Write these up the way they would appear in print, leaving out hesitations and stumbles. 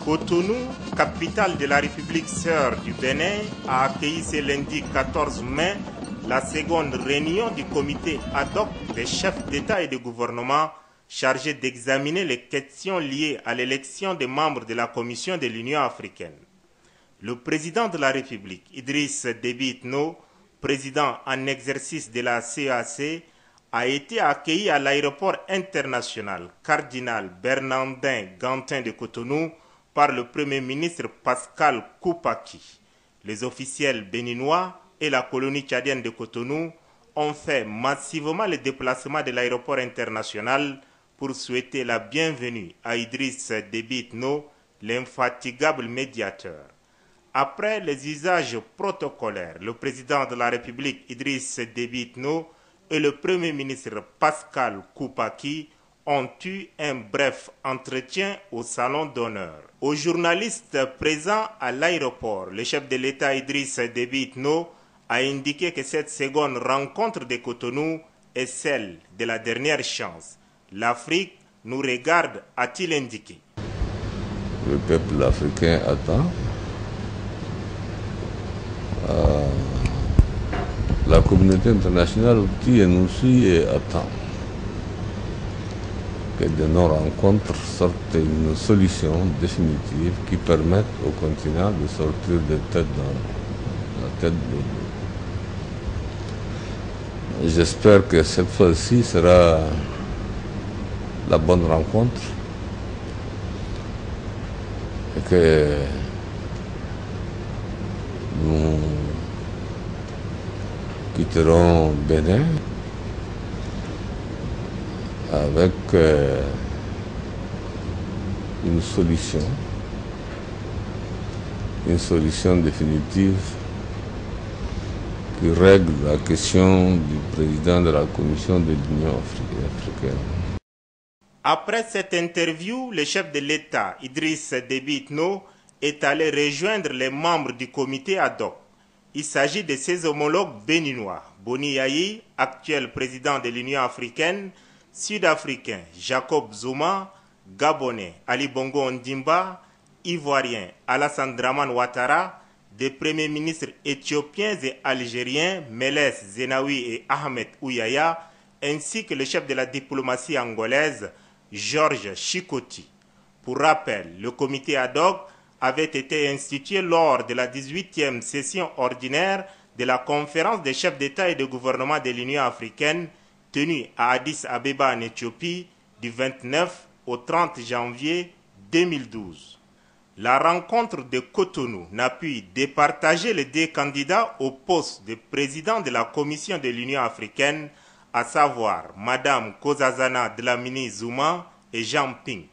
Cotonou, capitale de la République sœur du Bénin, a accueilli ce lundi 14 mai la seconde réunion du comité ad hoc des chefs d'État et de gouvernement chargé d'examiner les questions liées à l'élection des membres de la Commission de l'Union africaine. Le président de la République, Idriss Déby Itno, président en exercice de la CEAC, a été accueilli à l'aéroport international Cardinal Bernardin Gantin de Cotonou par le Premier ministre Pascal Koupaki. Les officiels béninois et la colonie tchadienne de Cotonou ont fait massivement le déplacement de l'aéroport international pour souhaiter la bienvenue à Idriss Déby Itno, l'infatigable médiateur. Après les usages protocolaires, le président de la République Idriss Déby Itno et le Premier ministre Pascal Koupaki ont eu un bref entretien au salon d'honneur. Aux journalistes présents à l'aéroport, le chef de l'État Idriss Déby Itno a indiqué que cette seconde rencontre de Cotonou est celle de la dernière chance. L'Afrique nous regarde, a-t-il indiqué. Le peuple africain attend. La communauté internationale aussi nous suit et attend que de nos rencontres sorte une solution définitive qui permette au continent de sortir de tête dans la tête de l'eau. J'espère que cette fois-ci sera la bonne rencontre et que nous quitterons Bénin avec une solution définitive qui règle la question du président de la Commission de l'Union africaine. Après cette interview, le chef de l'État, Idriss Déby Itno, est allé rejoindre les membres du comité ad hoc. Il s'agit de ses homologues béninois, Boni Yayi, actuel président de l'Union africaine, sud-africain Jacob Zuma, gabonais Ali Bongo Ondimba, ivoirien Alassane Dramane Ouattara, des premiers ministres éthiopiens et algériens Meles Zenawi et Ahmed Ouyaya, ainsi que le chef de la diplomatie angolaise Georges Chikoti. Pour rappel, le comité ad hoc avait été institué lors de la 18e session ordinaire de la conférence des chefs d'État et de gouvernement de l'Union africaine tenue à Addis Abeba en Éthiopie du 29 au 30 janvier 2012. La rencontre de Cotonou n'a pu départager les deux candidats au poste de président de la Commission de l'Union africaine, à savoir Madame Nkosazana Dlamini Zuma et Jean Ping.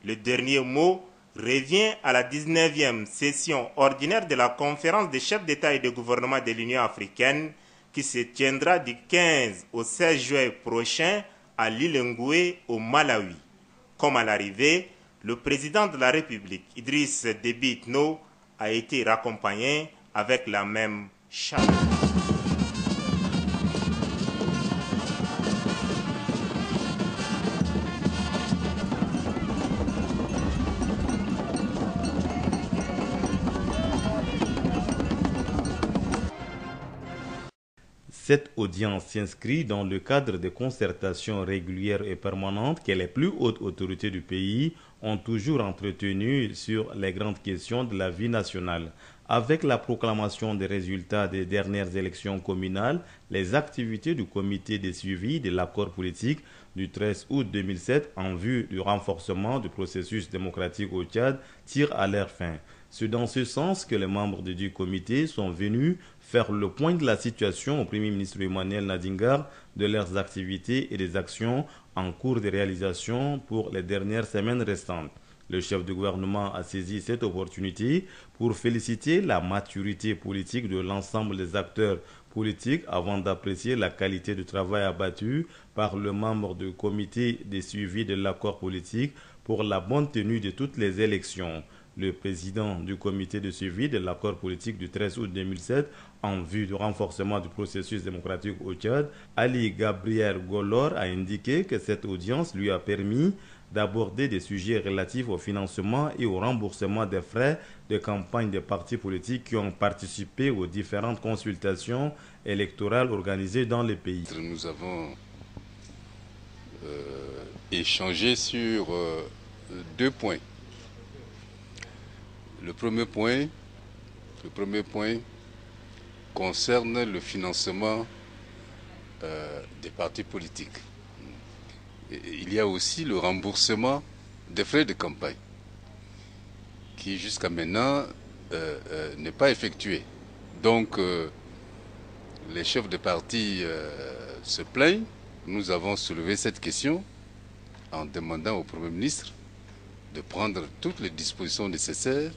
Le dernier mot revient à la 19e session ordinaire de la conférence des chefs d'État et de gouvernement de l'Union africaine qui se tiendra du 15 au 16 juin prochain à Lilongwe au Malawi. Comme à l'arrivée, le président de la République, Idriss Déby Itno, a été raccompagné avec la même chaleur. Cette audience s'inscrit dans le cadre des concertations régulières et permanentes que les plus hautes autorités du pays ont toujours entretenues sur les grandes questions de la vie nationale. Avec la proclamation des résultats des dernières élections communales, les activités du comité de suivi de l'accord politique du 13 août 2007 en vue du renforcement du processus démocratique au Tchad tirent à leur fin. C'est dans ce sens que les membres du comité sont venus faire le point de la situation au Premier ministre Emmanuel Nadingar, de leurs activités et des actions en cours de réalisation pour les dernières semaines restantes. Le chef du gouvernement a saisi cette opportunité pour féliciter la maturité politique de l'ensemble des acteurs politiques avant d'apprécier la qualité du travail abattu par le membre du comité de suivi de l'accord politique pour la bonne tenue de toutes les élections. Le président du comité de suivi de l'accord politique du 13 août 2007 en vue du renforcement du processus démocratique au Tchad, Ali Gabriel Golor a indiqué que cette audience lui a permis d'aborder des sujets relatifs au financement et au remboursement des frais de campagne des partis politiques qui ont participé aux différentes consultations électorales organisées dans le pays. Nous avons échangé sur 2 points. Le premier point concerne le financement des partis politiques. Et il y a aussi le remboursement des frais de campagne, qui jusqu'à maintenant n'est pas effectué. Donc les chefs de parti se plaignent. Nous avons soulevé cette question en demandant au Premier ministre de prendre toutes les dispositions nécessaires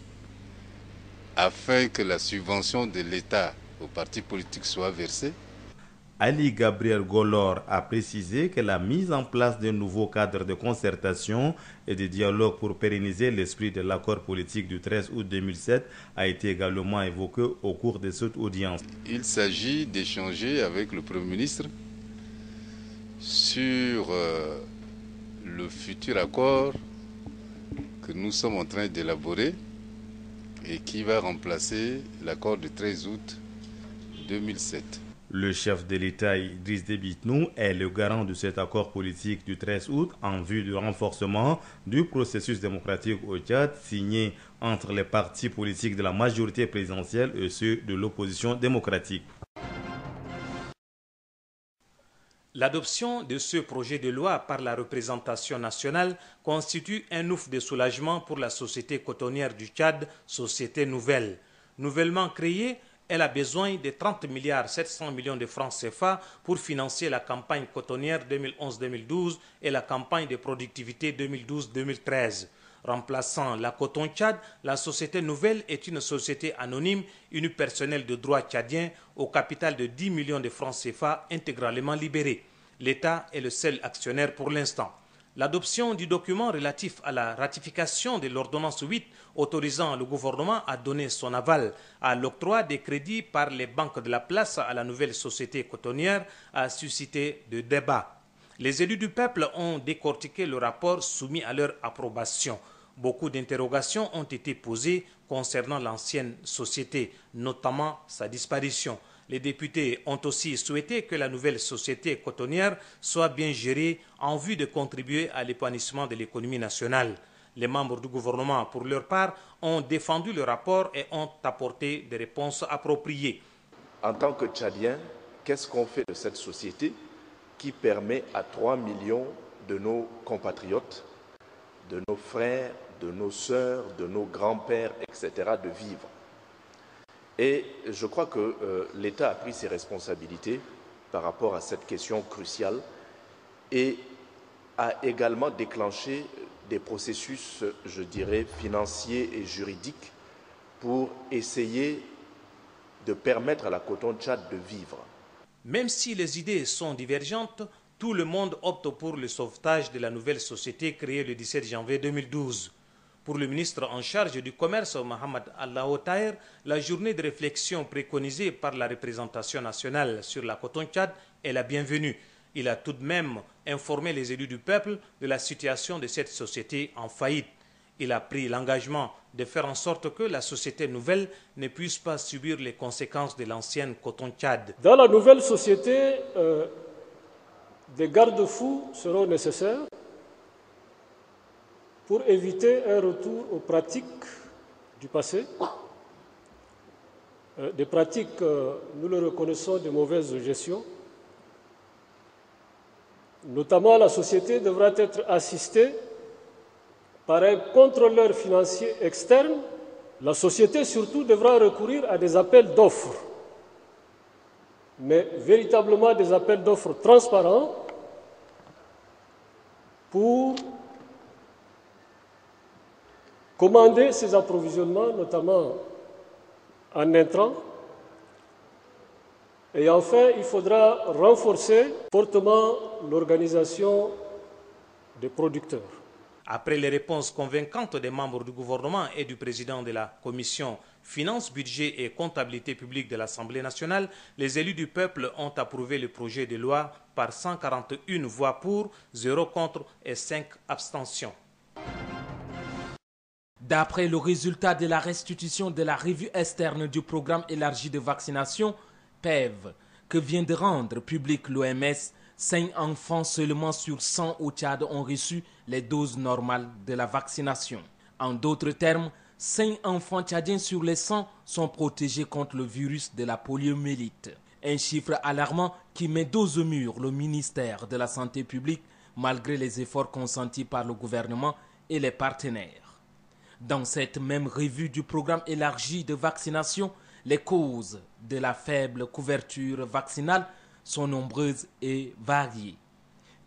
afin que la subvention de l'État aux partis politiques soit versée. Ali Gabriel Golor a précisé que la mise en place d'un nouveau cadre de concertation et de dialogue pour pérenniser l'esprit de l'accord politique du 13 août 2007 a été également évoqué au cours de cette audience. Il s'agit d'échanger avec le Premier ministre sur le futur accord que nous sommes en train d'élaborer et qui va remplacer l'accord du 13 août 2007. Le chef de l'État, Idriss Déby Itno, est le garant de cet accord politique du 13 août en vue du renforcement du processus démocratique au Tchad, signé entre les partis politiques de la majorité présidentielle et ceux de l'opposition démocratique. L'adoption de ce projet de loi par la représentation nationale constitue un ouf de soulagement pour la société cotonnière du Tchad, société nouvelle. Nouvellement créée, elle a besoin de 30,7 milliards de francs CFA pour financer la campagne cotonnière 2011-2012 et la campagne de productivité 2012-2013. Remplaçant la Coton Tchad, la société nouvelle est une société anonyme unipersonnelle de droit tchadien au capital de 10 millions de francs CFA intégralement libérés. L'État est le seul actionnaire pour l'instant. L'adoption du document relatif à la ratification de l'ordonnance 8 autorisant le gouvernement à donner son aval à l'octroi des crédits par les banques de la place à la nouvelle société cotonnière a suscité de débats. Les élus du peuple ont décortiqué le rapport soumis à leur approbation. Beaucoup d'interrogations ont été posées concernant l'ancienne société, notamment sa disparition. Les députés ont aussi souhaité que la nouvelle société cotonnière soit bien gérée en vue de contribuer à l'épanouissement de l'économie nationale. Les membres du gouvernement, pour leur part, ont défendu le rapport et ont apporté des réponses appropriées. En tant que Tchadiens, qu'est-ce qu'on fait de cette société qui permet à 3 millions de nos compatriotes, de nos frères, de nos sœurs, de nos grands-pères, etc., de vivre? Et je crois que l'État a pris ses responsabilités par rapport à cette question cruciale et a également déclenché des processus, je dirais, financiers et juridiques pour essayer de permettre à la Coton Tchad de vivre. Même si les idées sont divergentes, tout le monde opte pour le sauvetage de la nouvelle société créée le 17 janvier 2012. Pour le ministre en charge du commerce, Mohamed Allahou Taher, la journée de réflexion préconisée par la représentation nationale sur la Coton Tchad est la bienvenue. Il a tout de même informé les élus du peuple de la situation de cette société en faillite. Il a pris l'engagement de faire en sorte que la société nouvelle ne puisse pas subir les conséquences de l'ancienne Coton Tchad. Dans la nouvelle société, des garde-fous seront nécessaires pour éviter un retour aux pratiques du passé. Des pratiques, nous le reconnaissons, de mauvaise gestion. Notamment, la société devra être assistée par un contrôleur financier externe. La société surtout devra recourir à des appels d'offres, mais véritablement des appels d'offres transparents pour commander ces approvisionnements, notamment en intrants. Et enfin, il faudra renforcer fortement l'organisation des producteurs. Après les réponses convaincantes des membres du gouvernement et du président de la commission Finances, Budget et Comptabilité publique de l'Assemblée nationale, les élus du peuple ont approuvé le projet de loi par 141 voix pour, 0 contre et 5 abstentions. D'après le résultat de la restitution de la revue externe du programme élargi de vaccination, PEV, que vient de rendre public l'OMS, 5 enfants seulement sur 100 au Tchad ont reçu les doses normales de la vaccination. En d'autres termes, 5 enfants tchadiens sur les 100 sont protégés contre le virus de la poliomyélite. Un chiffre alarmant qui met dos au mur le ministère de la Santé publique malgré les efforts consentis par le gouvernement et les partenaires. Dans cette même revue du programme élargi de vaccination, les causes de la faible couverture vaccinale sont nombreuses et variées.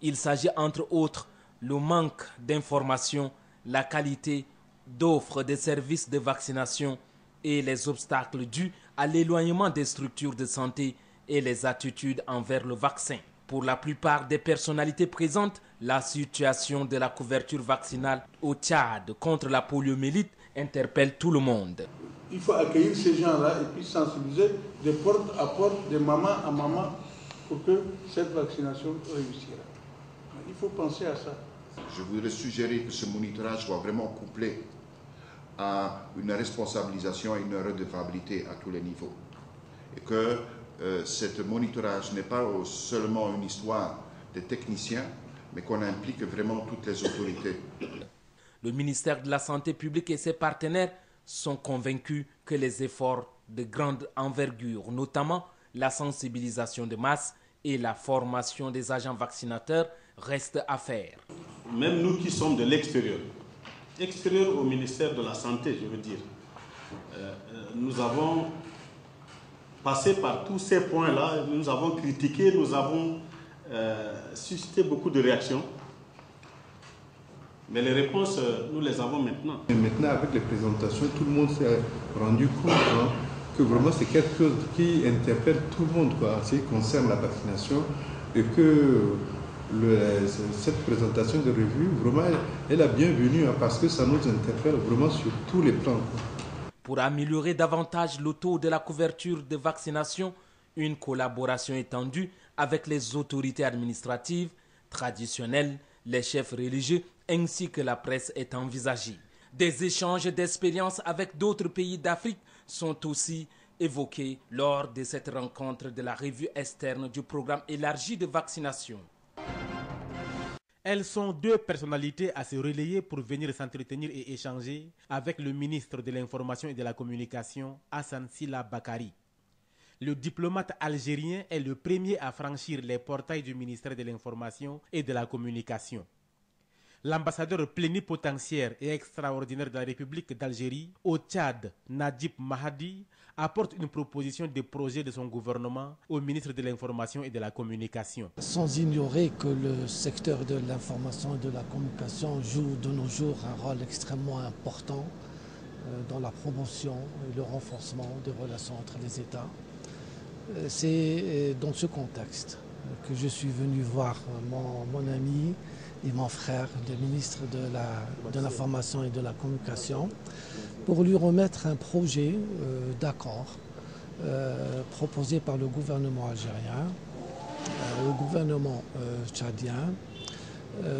Il s'agit entre autres le manque d'informations, la qualité d'offre des services de vaccination et les obstacles dus à l'éloignement des structures de santé et les attitudes envers le vaccin. Pour la plupart des personnalités présentes, la situation de la couverture vaccinale au Tchad contre la poliomyélite interpelle tout le monde. Il faut accueillir ces gens-là et puis sensibiliser de porte à porte, de maman à maman, pour que cette vaccination réussira. Il faut penser à ça. Je voudrais suggérer que ce monitorage soit vraiment couplé à une responsabilisation et une redevabilité à tous les niveaux. Et que ce monitorage n'est pas seulement une histoire des techniciens, mais qu'on implique vraiment toutes les autorités. Le ministère de la Santé publique et ses partenaires sont convaincus que les efforts de grande envergure, notamment la sensibilisation de masse et la formation des agents vaccinateurs, restent à faire. Même nous qui sommes de l'extérieur au ministère de la Santé, je veux dire, nous avons passé par tous ces points-là, nous avons critiqué, nous avons suscité beaucoup de réactions. Mais les réponses, nous les avons maintenant. Et maintenant, avec les présentations, tout le monde s'est rendu compte que vraiment c'est quelque chose qui interpelle tout le monde, en ce qui concerne la vaccination, et que cette présentation de revue, vraiment, est la bienvenue parce que ça nous interpelle vraiment sur tous les plans. Pour améliorer davantage le taux de la couverture de vaccination, une collaboration étendue avec les autorités administratives, traditionnelles, les chefs religieux ainsi que la presse est envisagée. Des échanges d'expériences avec d'autres pays d'Afrique sont aussi évoqués lors de cette rencontre de la revue externe du programme élargi de vaccination. Elles sont 2 personnalités à se relayer pour venir s'entretenir et échanger avec le ministre de l'Information et de la Communication, Hassan Sila Bakari. Le diplomate algérien est le premier à franchir les portails du ministère de l'Information et de la Communication. L'ambassadeur plénipotentiaire et extraordinaire de la République d'Algérie au Tchad, Nadjib Mahadi, apporte une proposition de projet de son gouvernement au ministre de l'Information et de la Communication. Sans ignorer que le secteur de l'information et de la communication joue de nos jours un rôle extrêmement important dans la promotion et le renforcement des relations entre les États. C'est dans ce contexte que je suis venu voir mon ami et mon frère, le ministre de l'Information et de la Communication, pour lui remettre un projet d'accord proposé par le gouvernement algérien au gouvernement tchadien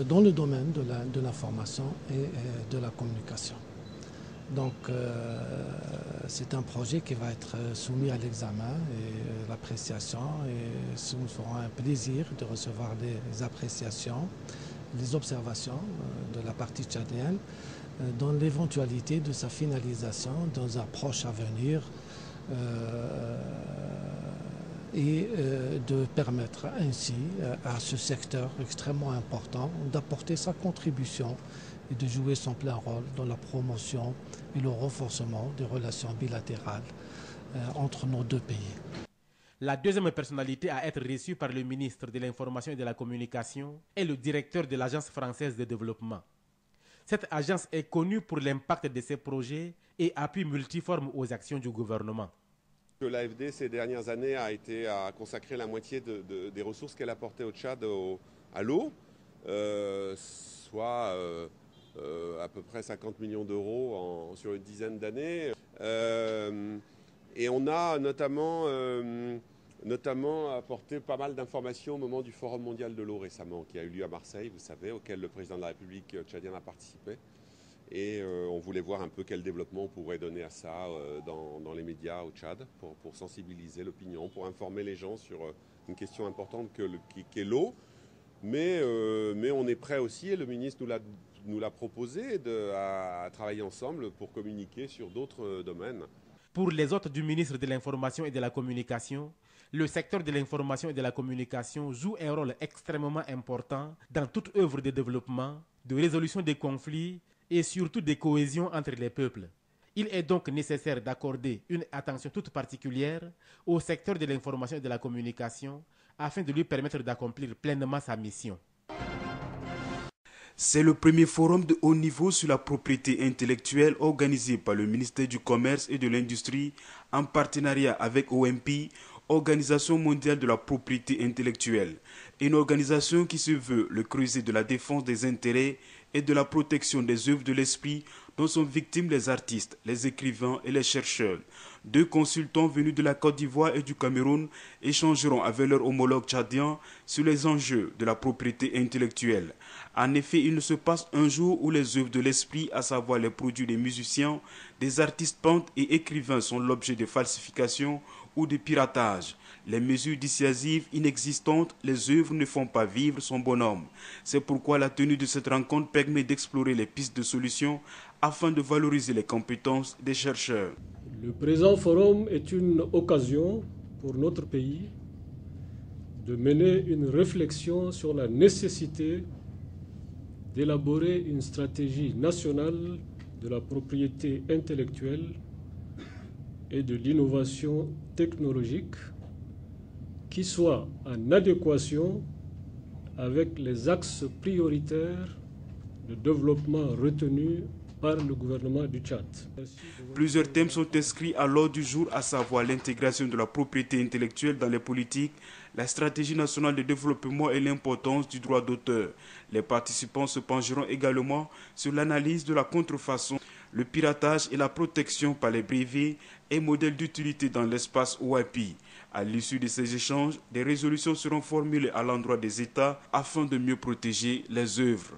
dans le domaine de l'information et de la communication. Donc c'est un projet qui va être soumis à l'examen et l'appréciation, et nous ferons un plaisir de recevoir des appréciations, les observations de la partie tchadienne dans l'éventualité de sa finalisation dans un proche avenir et de permettre ainsi à ce secteur extrêmement important d'apporter sa contribution et de jouer son plein rôle dans la promotion et le renforcement des relations bilatérales entre nos 2 pays. La deuxième personnalité à être reçue par le ministre de l'Information et de la Communication est le directeur de l'Agence française de développement. Cette agence est connue pour l'impact de ses projets et appui multiforme aux actions du gouvernement. L'AFD, ces dernières années, a consacré la moitié des ressources qu'elle apportait au Tchad à l'eau, soit à peu près 50 millions d'euros sur une dizaine d'années. Et on a notamment apporté pas mal d'informations au moment du Forum mondial de l'eau récemment, qui a eu lieu à Marseille, vous savez, auquel le président de la République tchadienne a participé. Et on voulait voir un peu quel développement on pourrait donner à ça dans les médias au Tchad, pour sensibiliser l'opinion, pour informer les gens sur une question importante qu'est l'eau. Mais on est prêt aussi, et le ministre nous l'a proposé, à travailler ensemble pour communiquer sur d'autres domaines. Pour les hôtes du ministre de l'Information et de la Communication, le secteur de l'information et de la communication joue un rôle extrêmement important dans toute œuvre de développement, de résolution des conflits et surtout de cohésion entre les peuples. Il est donc nécessaire d'accorder une attention toute particulière au secteur de l'information et de la communication afin de lui permettre d'accomplir pleinement sa mission. C'est le premier forum de haut niveau sur la propriété intellectuelle organisé par le ministère du Commerce et de l'Industrie en partenariat avec OMP, Organisation mondiale de la propriété intellectuelle, une organisation qui se veut le creuset de la défense des intérêts et de la protection des œuvres de l'esprit dont sont victimes les artistes, les écrivains et les chercheurs. 2 consultants venus de la Côte d'Ivoire et du Cameroun échangeront avec leurs homologues tchadiens sur les enjeux de la propriété intellectuelle. En effet, il ne se passe un jour où les œuvres de l'esprit, à savoir les produits des musiciens, des artistes peintres et écrivains sont l'objet de falsifications ou de piratage. Les mesures dissuasives inexistantes, les œuvres ne font pas vivre son bonhomme. C'est pourquoi la tenue de cette rencontre permet d'explorer les pistes de solutions afin de valoriser les compétences des chercheurs. Le présent forum est une occasion pour notre pays de mener une réflexion sur la nécessité d'élaborer une stratégie nationale de la propriété intellectuelle et de l'innovation technologique qui soit en adéquation avec les axes prioritaires de développement retenus par le gouvernement du Tchad. Plusieurs thèmes sont inscrits à l'ordre du jour, à savoir l'intégration de la propriété intellectuelle dans les politiques, la stratégie nationale de développement et l'importance du droit d'auteur. Les participants se pencheront également sur l'analyse de la contrefaçon, le piratage et la protection par les brevets et modèles d'utilité dans l'espace OIP. À l'issue de ces échanges, des résolutions seront formulées à l'endroit des États afin de mieux protéger les œuvres.